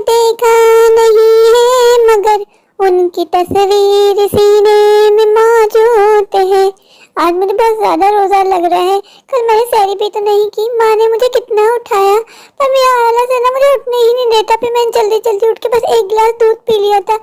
देखा नहीं है मगर उनकी तस्वीर सीने में मौजूद है। आज मुझे बहुत ज्यादा रोजा लग रहा है। कल मैंने सहरी भी तो नहीं की, माँ ने मुझे कितना उठाया पर मेरा आलस है ना, मुझे उठने ही नहीं देता। फिर मैंने जल्दी जल्दी उठ के बस एक गिलास दूध पी लिया था।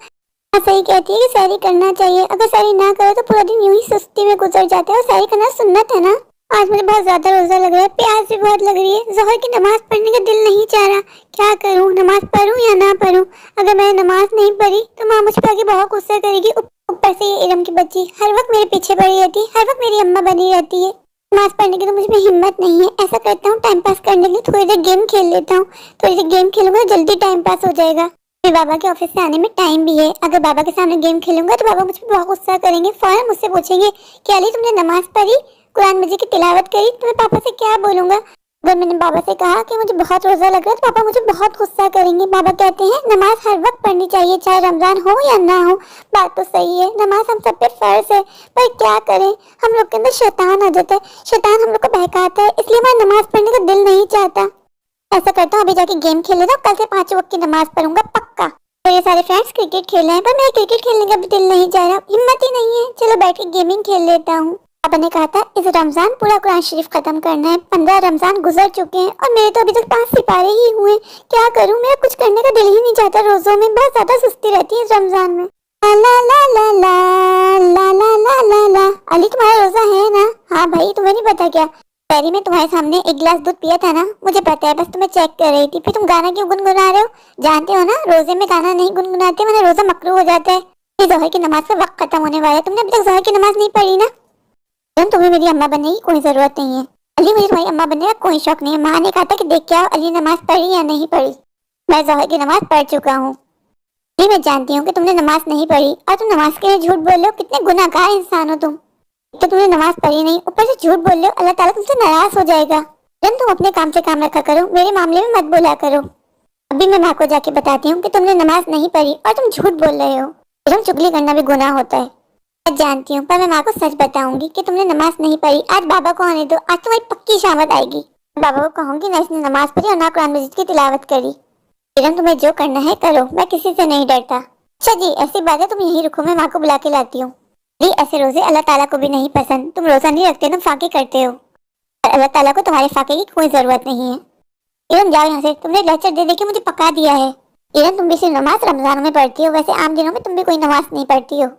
सही कहती है कि सहरी करना चाहिए, अगर सहरी ना करो तो पूरा दिन यूं ही सुस्ती में गुजर जाता है, और सहरी करना सुन्नत है ना। आज मुझे बहुत ज्यादा रोजा लग रहा है, प्यास भी बहुत लग रही है। जोहर की नमाज पढ़ने का दिल नहीं चाह रहा, क्या करूं, नमाज पढ़ूं या ना पढ़ूं। अगर मैंने नमाज नहीं पढ़ी तो माँ मुझ पर आगे बहुत गुस्सा करेगी। ऊपर से ये इरम की बच्ची हर वक्त मेरे पीछे पड़ी रहती है, हर वक्त मेरी अम्मा बनी रहती है। नमाज पढ़ने की तो मुझ में हिम्मत नहीं है। ऐसा करता हूँ, टाइम पास करने के लिए थोड़ी देर गेम खेल लेता हूँ। थोड़ी देर गेम खेलूंगा जल्दी टाइम पास हो जाएगा। फिर बाबा के ऑफिस से आने में टाइम भी है। अगर बाबा के सामने गेम खेलूंगा तो बाबा मुझ पर बहुत गुस्सा करेंगे, फौरन मुझसे पूछेंगे कि अली तुमने नमाज पढ़ी, कुरान मजीद की तिलावत करी। तो मैं पापा से क्या बोलूंगा। अगर मैंने बाबा से कहा कि मुझे बहुत रोजा लग रहा है तो पापा मुझे बहुत गुस्सा करेंगे। बाबा कहते हैं नमाज हर वक्त पढ़नी चाहिए, चाहे रमजान हो या ना हो। बात तो सही है, नमाज हम सब पे फर्ज है, पर क्या करें, हम लोग के अंदर शैतान आ जाता है, शैतान हम लोग को बहकाता है, इसलिए हमारा नमाज पढ़ने का दिल नहीं चाहता। ऐसा करता हूँ, अभी जाके गेम खेल लेता हूँ, कल से 5 वक्त की नमाज पढ़ूंगा पक्का। तो ये सारे फ्रेंड्स क्रिकेट खेल रहे हैं पर मेरा क्रिकेट खेलने का भी दिल नहीं जा रहा, हिम्मत ही नहीं है। चलो बैठ के गेमिंग खेल लेता हूँ। पापा ने कहा था इस रमजान पूरा कुरान शरीफ खत्म करना है। 15 रमजान गुजर चुके हैं और मेरे तो अभी तक 5 सिपारे ही हुए। क्या करूं, मेरा कुछ करने का दिल ही नहीं चाहता। रोजों में बहुत ज्यादा सुस्ती रहती है इस रमजान में। ला ला ला ला ला ला ला ला ला। अली तुम्हारा रोजा है ना? हाँ भाई, तुम्हें नहीं पता क्या, पहले मैं तुम्हारे सामने एक गिलास दूध पिया था ना। मुझे पता है, बस तुम्हें चेक कर रही थी। फिर तुम गाना क्यों गुनगुना रहे हो? जानते हो ना रोजे में गाना नहीं गुनगुनाते वरना रोजा मकरूह हो जाता है। जोहर की नमाज का वक्त खत्म होने वाला है, तुमने अभी तक जोहर की नमाज नहीं पढ़ी ना। तुम्हें मेरी अम्मा बनने की कोई जरूरत नहीं है अली, मुझे तुम्हारी अम्मा बनने का कोई शौक नहीं है। माँ ने कहा था कि देख के आओ अली नमाज पढ़ी या नहीं पढ़ी। मैं जोहर की नमाज पढ़ चुका हूँ। जी मैं जानती हूँ कि तुमने नमाज नहीं पढ़ी और तुम नमाज के लिए झूठ बोल रहे हो। कितने गुनाहगार इंसान हो तुम। तो तुमने नमाज पढ़ी नहीं, ऊपर से झूठ बोल रहे हो, अल्लाह ताला तुमसे नाराज हो जाएगा। जब तुम अपने काम से काम रखा करो, मेरे मामले में मत बोला करो। अभी मैं माँ को जाके बताती हूँ कि तुमने नमाज नहीं पढ़ी और तुम झूठ बोल रहे हो। तुम चुगली करना भी गुनाह होता है, मैं जानती हूँ, पर मैं माँ को सच बताऊंगी कि तुमने नमाज नहीं पढ़ी। आज बाबा को आने दो, आज तुम्हारी पक्की शामत आएगी। बाबा को कहूंगी ना इसने नमाज पढ़ी और ना कुरान मजीद की तिलावत करी। किरण तुम्हें जो करना है करो, मैं किसी से नहीं डरता। अच्छा जी ऐसी बात है, तुम यही रुको, मैं माँ को बुला के लाती हूँ। जी ऐसे रोजे अल्लाह ताला को भी नहीं पसंद। तुम रोजा नहीं रखते, तुम फाके करते हो, अल्लाह ताला को तुम्हारे फाके की कोई जरूरत नहीं है। किरण जाओ यहाँ से, तुमने लेक्चर दे दे के मुझे पका दिया है। किरण तुम भी सिर्फ नमाज रमजान में पढ़ती हो, वैसे आम दिनों में तुम भी कोई नमाज नहीं पढ़ती हो।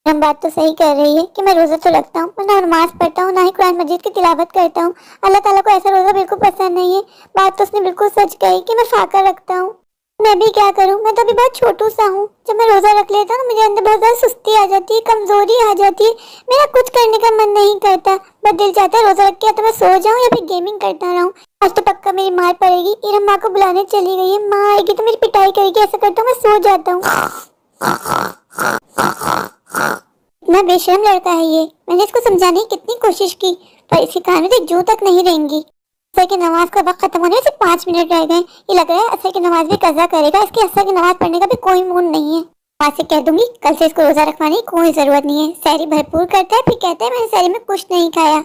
हम बात तो सही कर रही है कि मैं रोजा तो रखता हूँ पर ना नमाज पढ़ता हूँ ना ही कुरान मजीद की तिलावत करता हूँ। अल्लाह ताला को ऐसा रोजा बिल्कुल पसंद नहीं है। बात तो उसने बिल्कुल सच कही कि मैं फाका रखता हूँ। मैं भी क्या करूँ, मैं तो अभी बहुत छोटू सा हूँ। जब मैं रोजा रख लेता हूँ मेरे अंदर बहुत ज्यादा सुस्ती आ जाती है, कमजोरी आ जाती है, मेरा कुछ करने का मन नहीं करता। बस दिल चाहता है रोजा रख के या तो मैं सो जाऊँ या फिर गेमिंग करता रहूँ। आज तो पक्का मेरी मार पड़ेगी। इरम माँ को बुलाने चली गई है, माँ आएगी तो मेरी पिटाई करेगी। ऐसा करता हूँ मैं सो जाता हूँ। इतना बेशर्म लड़का है ये, मैंने इसको समझाने की कितनी कोशिश की पर इसके कान में तो जू तक नहीं रहेंगी। असर की नमाज का वक्त खत्म होने में सिर्फ 5 मिनट रह गए। ये लग रहा है असर की नमाज भी कज़ा करेगा, इसकी असर की नमाज पढ़ने का भी कोई मूड नहीं है। माँ से कह दूंगी कल से इसको रोजा रखवाने की कोई जरूरत नहीं है। सहरी भरपूर करता है फिर कहता है मैंने सहरी में कुछ नहीं खाया।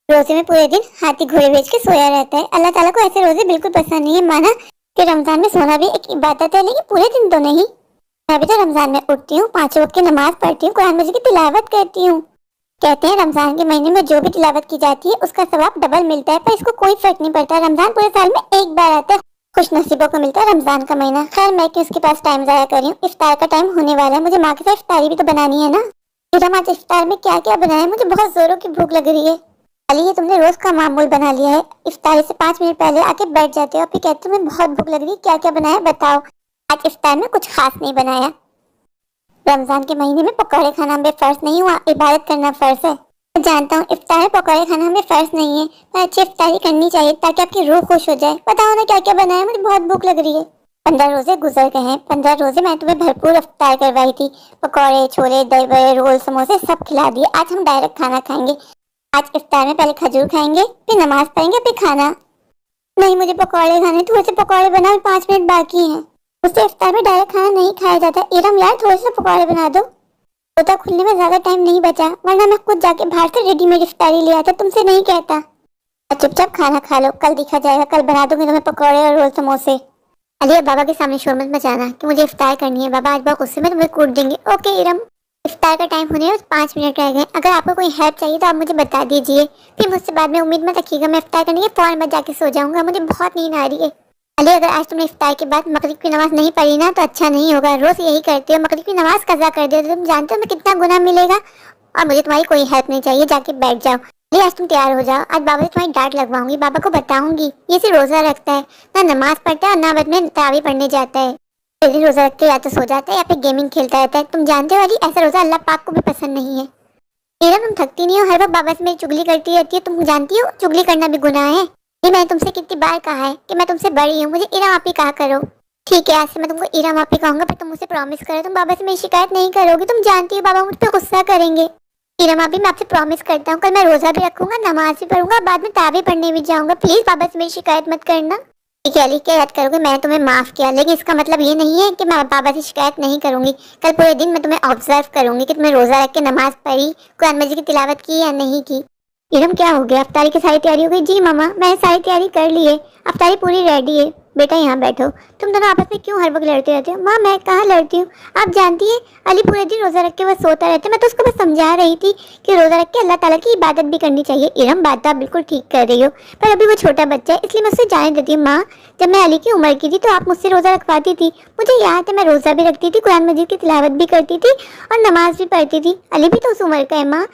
रोजे में पूरे दिन हाथी घोड़े बेच के सोया रहता है। अल्लाह ताला को ऐसे रोजे बिल्कुल पसंद नहीं है। माना कि रमजान में सोना भी एक इबादत है लेकिन पूरे दिन तो नहीं। मैं भी तो रमजान में उठती हूँ, 5 वक्त की नमाज पढ़ती हूँ, कुरान मजीद की तिलावत करती हूँ। कहते हैं रमजान के महीने में जो भी तिलावत की जाती है उसका सवाब डबल मिलता है, पर इसको कोई फर्क नहीं पड़ता। रमजान पूरे साल में एक बार आता है, खुश नसीबों को मिलता है रमजान का महीना। खैर मैं क्यों उसके पास टाइम जाया कर रही हूँ, इफ्तार का टाइम होने वाला है, मुझे माँ के साथ इफ्तारी भी तो बनानी है ना। फिर आज इफ्तार में क्या क्या बनाया, मुझे बहुत जोरों की भूख लग रही है। अली ये तुमने रोज का मामूल बना लिया है, इफ्तारी से 5 मिनट पहले आके बैठ जाते हो, फिर कहते हो मैं बहुत भूख लग रही है, क्या क्या बनाया बताओ। आज इफ्तार में कुछ खास नहीं बनाया। रमजान के महीने में पकौड़े खाना हमें फर्ज नहीं हुआ, इबादत करना फर्ज है। मैं जानता हूँ इफ्तार में पकौड़े खाना हमें फर्ज नहीं है, पर अच्छी इफ्तारी करनी चाहिए ताकि आपकी रूह खुश हो जाए। बताओ ना क्या क्या बनाया, मुझे बहुत भूख लग रही है। 15 रोजे गुजर गए हैं, 15 रोजे मैं तुम्हें भरपूर इफ्तार करवाई थी, पकौड़े छोले दही बड़े रोल समोसे सब खिला दिए। आज हम डायरेक्ट खाना खाएंगे। आज इफ्तार में पहले खजूर खाएंगे फिर नमाज पढ़ेंगे फिर खाना। नहीं मुझे पकौड़े खाने, थोड़े से पकौड़े बनाओ, 5 मिनट बाकी हैं। उससे इफ्तार में डायरेक्ट खाना नहीं खाया जाता। इरम यार थोड़े से पकौड़े बना दो, रोजा खुलने में ज्यादा टाइम नहीं बचा, वरना मैं खुद जाके बाहर से रेडीमेड इफ्तारी ले आता, तुमसे नहीं कहता। चुपचाप खाना खा लो, कल दिखा जाएगा, कल बना दूंगी तुम्हें पकौड़े और रोल समोसे। अली अब बाबा के सामने शोर मत मचाना कि मुझे इफ्तार करनी है, बाबा आज बहुत गुस्से में तुम्हें कूट देंगे। ओके इरम, इफ्तार का टाइम होने में 5 मिनट रह गए। अगर आपको कोई हेल्प चाहिए तो आप मुझे बता दीजिए, फिर मुझसे बाद में उम्मीद मत रखिएगा। मैं इफ्तार करने के फौरन बाद जाके सो जाऊंगा, मुझे बहुत नींद आ रही है। अली अगर आज तुमने इफ्तार के बाद मगरिब की नमाज नहीं पढ़ी ना तो अच्छा नहीं होगा। रोज यही करते हो, मगरिब की नमाज कज़ा कर देते हो। तुम जानते हो मैं कितना गुनाह मिलेगा, और मुझे तुम्हारी कोई हेल्प नहीं चाहिए। जाके बैठ जाओ। अली आज तुम तैयार हो जाओ, आज बाबा से तुम्हारी डांट लगवाऊंगी, बाबा को बताऊंगी ये सिर्फ रोजा रखता है, ना नमाज पढ़ता है और ना बाद में तरावी पढ़ने जाता है। दिन रोजा रख के या तो सो जाता है या फिर गेमिंग खेलता रहता है। तुम जानते हो अली ऐसा रोजा अल्लाह पाक को भी पसंद नहीं है। इरम तुम थकती नहीं हो, हर वक्त बाबा से मेरी चुगली करती रहती है। तुम जानती हो चुगली करना भी गुनाह है। ये मैंने तुमसे कितनी बार कहा है कि मैं तुमसे बड़ी हूँ, मुझे इरम आप ही कहा करो। ठीक है आज से मैं तुमको इरम आप ही कहूंगा, पर तुम मुझसे प्रॉमिस करो तुम बाबा से मेरी शिकायत नहीं करोगी। तुम जानती हो बाबा मुझ पर गुस्सा करेंगे। इरम आप ही मैं आपसे प्रॉमिस करता हूँ, कल मैं रोजा भी रखूंगा, नमाज भी पढ़ूंगा, बाद में ताबी पढ़ने भी जाऊंगा। प्लीज बाबा से मेरी शिकायत मत करना। ठीक है अली, क्या याद करोगे, मैं तुम्हें माफ किया, लेकिन इसका मतलब ये नहीं है कि मैं बाबा से शिकायत नहीं करूंगी। कल पूरे दिन मैं तुम्हें ऑब्जर्व करूंगी कि तुमने रोजा रख के नमाज पढ़ी, कुरान मजीद की तिलावत की या नहीं की। इरम क्या हो गया, अफ्तारी की सारी तैयारी हो गई? जी मामा मैंने सारी तैयारी कर ली है, अफ्तारी पूरी रेडी है। बेटा यहाँ बैठो, तुम दोनों आपस में क्यों हर वक्त लड़ते रहते हो? माँ मैं कहाँ लड़ती हूँ, आप जानती है अली पूरे दिन रोजा रख के बस सोता रहता है। मैं तो उसको बस समझा रही थी कि रोजा रख के अल्लाह ताला की इबादत भी करनी चाहिए। इरम बात आप बिल्कुल ठीक कर रही हो, पर अभी वो छोटा बच्चा है इसलिए मैं उससे जाने देती हूँ। माँ जब मैं अली की उम्र की थी तो आप मुझसे रोजा रखवाती थी, मुझे याद है मैं रोजा भी रखती थी, कुरान मजीद की तिलावत भी करती थी और नमाज भी पढ़ती थी। अली भी तो उस उम्र का है माँ।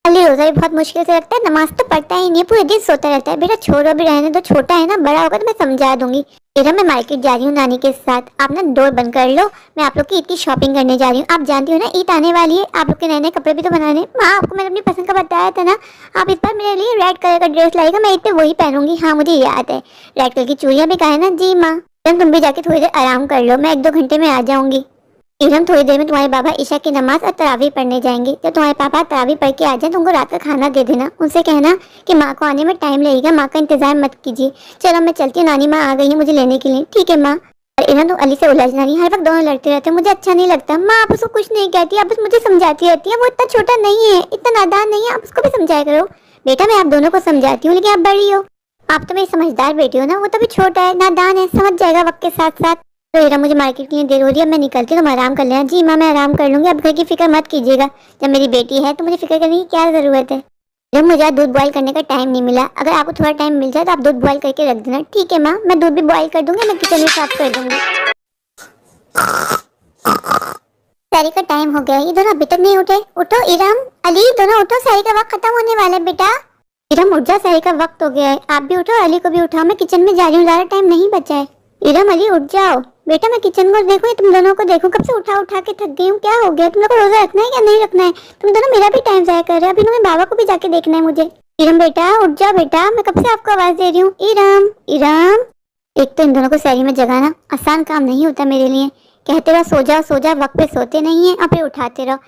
अली रोजा भी बहुत मुश्किल से रखता है, नमाज तो पढ़ता ही नहीं है, पूरे दिन सोता रहता है। बेटा छोड़ो भी रहने दो, छोटा है ना, बड़ा होगा तो मैं समझा दूंगी। बेटा मैं मार्केट जा रही हूँ नानी के साथ, आप ना डोर बंद कर लो, मैं आप लोग की ईद की शॉपिंग करने जा रही हूँ। आप जानती हो ना ईद आने वाली है, आप लोग के नए नए कपड़े भी तो बनाने। माँ आपको मैंने अपनी पसंद का बताया था ना, आप इस बार मेरे लिए रेड कलर का ड्रेस लाएगा, मैं ईद पे वही पहनूंगी। हाँ मुझे याद है, रेड कलर की चूड़ियाँ भी कहा ना। जी माँ तुम भी जाके थोड़ी देर आराम कर लो, मैं 1-2 घंटे में आ जाऊंगी। इरम थोड़ी देर में तुम्हारे बाबा ईशा की नमाज और तरावी पढ़ने जाएंगे। जब तुम्हारे पापा तरावी पढ़ के आ जाए तो उनको रात का खाना दे देना, उनसे कहना कि माँ को आने में टाइम लगेगा, माँ का इंतजार मत कीजिए। चलो मैं चलती हूँ, नानी माँ आ गई है मुझे लेने के लिए। ठीक है माँ। और इरम तुम अली से उलझना नहीं, हर वक्त दोनों लड़ते रहते हैं, मुझे अच्छा नहीं लगता। माँ आप उसको कुछ नहीं कहती, आप बस मुझे समझाती रहती है। वो इतना छोटा नहीं है, इतना नादान नहीं है, आप उसको भी समझाया करो। बेटा मैं आप दोनों को समझाती हूँ लेकिन आप बड़ी हो, आप तो मेरी समझदार बेटी हो ना, वो तो भी छोटा है, नादान है, समझ जाएगा वक्त के साथ साथ। तो इरम मुझे मार्केट की देर हो रही है, मैं निकलती हूँ, तुम आराम कर लेना। जी माँ मैं आराम कर लूंगी, अब घर की फिक्र मत कीजिएगा, जब मेरी बेटी है तो मुझे फिक्र करने की क्या जरूरत है। जब मुझे दूध बॉईल करने का टाइम नहीं मिला, अगर आपको थोड़ा टाइम मिल जाए तो आप दूध बॉईल करके रख देना। ठीक है माँ मैं दूध भी बॉईल कर दूंगी, मैं किचन भी साफ कर दूंगी। सारी का टाइम हो गया, ये दोनों अभी तक नहीं उठे। उठो इरम अली दोनों उठो, सारी का वक्त खत्म होने वाला है। बेटा इरम उठ जा, सारी का वक्त हो गया है, आप भी उठो, अली को भी उठाओ, मैं किचन में जा रही हूँ, ज्यादा टाइम नहीं बचा है। इरम अली उठ जाओ। बेटा मैं किचन को देखूं या तुम दोनों को देखूं, कब से उठा उठा के थक गई हूँ। क्या हो गया, तुम लोग को रोजा रखना है या नहीं रखना है? तुम दोनों मेरा भी टाइम जाया कर रहे हो, अभी तुम्हें बाबा को भी जाके देखना है मुझे। इरम बेटा उठ जाओ, बेटा मैं कब से आपको आवाज दे रही हूँ। इरम इरम एक तो इन दोनों को सहरी में जगाना आसान काम नहीं होता मेरे लिए, कहते रहो सो जाओ, वक्त पे सोते नहीं है और फिर उठाते रहो।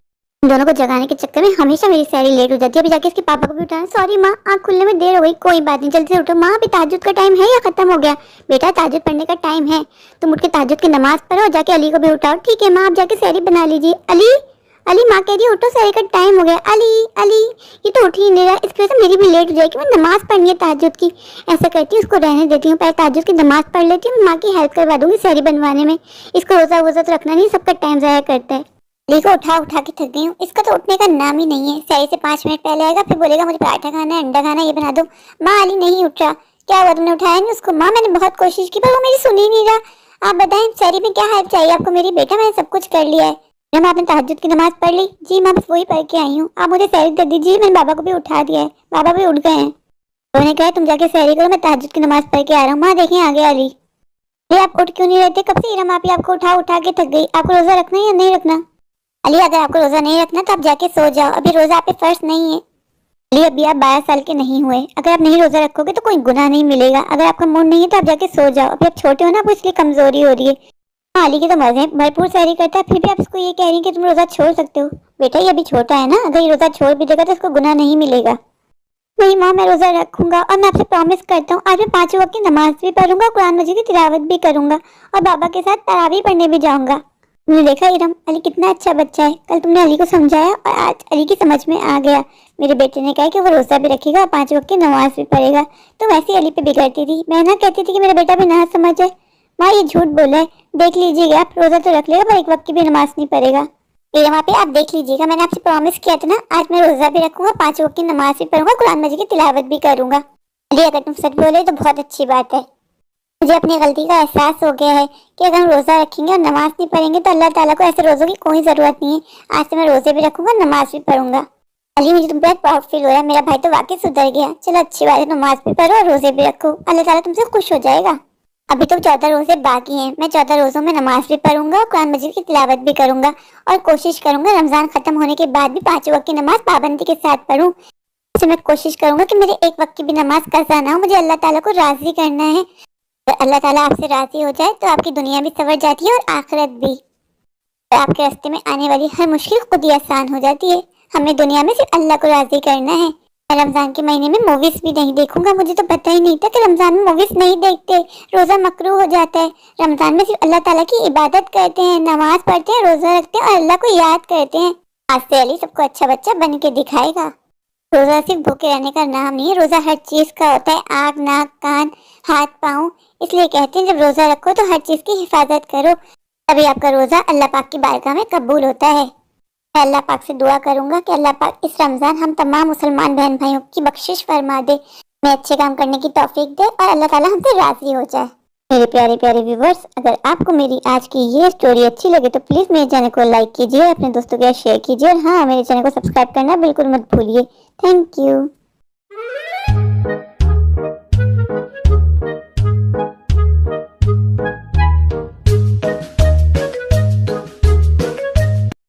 इन दोनों को जगाने के चक्कर में हमेशा मेरी सहरी लेट हो जाती है। अभी जाके इसके पापा को भी उठाना। सॉरी माँ आँख खुलने में देर हो गई, कोई बात नहीं, जल्दी से उठो। माँ अभी तहज्जुद का टाइम है या खत्म हो गया? बेटा तहज्जुद पढ़ने का टाइम है, तुम उठ के तहज्जुद की नमाज पढ़ो, जाके अली को भी उठाओ। ठीक है माँ आप जाके सहरी बना लीजिए। अली अली माँ कह रही है उठो, सहरी का टाइम हो गया। अली अली ये तो उठ ही नहीं रहा, इसकी वजह से मेरी भी लेट हो जाएगी, मैं नमाज पढ़नी है तहज्जुद की। ऐसा करती हूँ, उसको रहने देती हूँ, पहले तहज्जुद की नमाज पढ़ लेती हूँ, माँ की हेल्प करवा दूंगी सहरी बनवाने में। इसको रोजा वोजा तो रखना नहीं, सबका टाइम ज़ाया करता है। अली को उठा उठा के थक गई हूँ, इसका तो उठने का नाम ही नहीं है। सहरी से 5 मिनट पहले आएगा, फिर बोलेगा मुझे पराठा खाना है, अंडा खाना है, ये बना दो। माँ अली नहीं उठ रहा, क्या हुआ तुमने उठाया नहीं उसको? माँ मैंने बहुत कोशिश की पर वो मेरी सुन ही नहीं रहा। आप बताएं सहरी में क्या हेल्प चाहिए आपको मेरी? बेटा मैंने सब कुछ कर लिया है। मैम आपने तहज्जुद की नमाज पढ़ ली? जी माँ बस वही पढ़ के आई हूँ, आप मुझे सहरी दे दीजिए। मैंने बाबा को भी उठा दिया है, बाबा भी उठ गए हैं। उन्होंने कहा तुम जाके सहरी करो, मैं तहज्जुद की नमाज पढ़ के आ रहा हूँ। माँ देखें आ गया अली। अरे आप उठ क्यों नहीं रहते, कब से इरम आप ही आपको उठा उठा के थक गई। आपको रोजा रखना है या नहीं रखना? अली अगर आपको रोजा नहीं रखना तो आप जाके सो जाओ, अभी रोजा आप पे फर्ज नहीं है। अली अभी आप 12 साल के नहीं हुए, अगर आप नहीं रोजा रखोगे तो कोई गुनाह नहीं मिलेगा। अगर आपका मूड नहीं है तो आप जाके सो जाओ, अभी आप छोटे हो ना, आपको इसलिए कमजोरी हो रही है। अली की तो मजे भरपूर सहरी करता है, फिर भी आप इसको ये कह रही हैं कि तुम रोजा छोड़ सकते हो। बेटा ये अभी छोटा है ना, अगर ये रोजा छोड़ भी देगा तो इसको गुनाह नहीं मिलेगा। नहीं माँ मैं रोजा रखूंगा और मैं आपसे प्रॉमिस करता हूँ आज मैं 5 वक्त की नमाज भी पढ़ूंगा, कुरान मजीद की तिलावत भी करूंगा और बाबा के साथ तरावी पढ़ने भी जाऊंगा। तुमने देखा इरम अली कितना अच्छा बच्चा है, कल तुमने अली को समझाया और आज अली की समझ में आ गया। मेरे बेटे ने कहा कि वो रोजा भी रखेगा और 5 वक्त की नमाज भी पढ़ेगा, तो वैसे अली पे बिगड़ती थी, मैं ना कहती थी कि मेरा बेटा भी ना समझ है। माँ ये झूठ बोला है, देख लीजिएगा आप, रोजा तो रख लेगा पर एक वक्त की भी नमाज नहीं पढ़ेगा। मेरे वहाँ पे आप देख लीजिएगा, मैंने आपसे प्रॉमिस किया था ना, आज मैं रोजा भी रखूंगा, 5 वक्त की नमाज भी पढ़ूंगा, कुरान मजीद की तिलावत भी करूंगा। अली अगर तुम सच बोले तो बहुत अच्छी बात है। मुझे अपनी गलती का एहसास हो गया है कि अगर हम रोजा रखेंगे और नमाज नहीं पढ़ेंगे तो अल्लाह ताला को ऐसे रोजों की कोई जरूरत नहीं है। आज से मैं रोजे भी रखूंगा, नमाज भी पढ़ूंगा। अली मुझे तुम पे प्राउड फील हो रहा है, मेरा भाई तो वाकई सुधर गया। चलो अच्छी बात है, नमाज भी पढ़ो और रोजे भी रखो, अल्लाह ताला तुमसे खुश हो जाएगा। अभी तो 14 रोजे बाकी हैं, मैं 14 रोजों में नमाज भी पढ़ूंगा, कुरान मजीद की तिलावत भी करूंगा और कोशिश करूंगा रमजान खत्म होने के बाद भी 5 वक्त की नमाज पाबंदी के साथ पढूं। तो मैं कोशिश करूंगा कि मेरे एक वक्त की भी नमाज कज़ा ना हो। मुझे अल्लाह ताला को राजी करना है। अगर अल्लाह ताला आपसे राजी हो जाए तो आपकी दुनिया भी संवर जाती है और आखिरत भी। और आपके रास्ते में आने वाली हर मुश्किल खुद ही आसान हो जाती है। हमें दुनिया में सिर्फ अल्लाह को राजी करना है। मैं रमजान के महीने में मूवीज भी नहीं देखूंगा। मुझे तो पता ही नहीं था कि रमजान में मूवीज नहीं देखते, रोजा मकरूह हो जाता है। रमजान में सिर्फ अल्लाह ताला की इबादत करते हैं, नमाज पढ़ते हैं, रोजा रखते हैं और अल्लाह को याद करते हैं। आज से अली सबको अच्छा बच्चा बन के दिखाएगा। रोजा सिर्फ भूखे रहने का नाम नहीं है, रोजा हर चीज का होता है, आँख, नाक, कान, हाथ, पाँव। इसलिए कहते हैं जब रोजा रखो तो हर चीज की हिफाजत करो, तभी आपका रोजा अल्लाह पाक की बारगाह में कबूल होता है। मैं अल्लाह पाक से दुआ करूंगा कि अल्लाह पाक इस रमजान हम तमाम मुसलमान बहन भाइयों की बख्शिश फरमा दे, हमें अच्छे काम करने की तौफीक दे और अल्लाह ताला हमसे राजी हो जाए। मेरे प्यारे प्यारे व्यूवर्स, अगर आपको मेरी आज की ये स्टोरी अच्छी लगे तो प्लीज मेरे चैनल को लाइक कीजिए, अपने दोस्तों के साथ शेयर कीजिए और हाँ, मेरे चैनल को सब्सक्राइब करना बिल्कुल मत भूलिए। Thank you.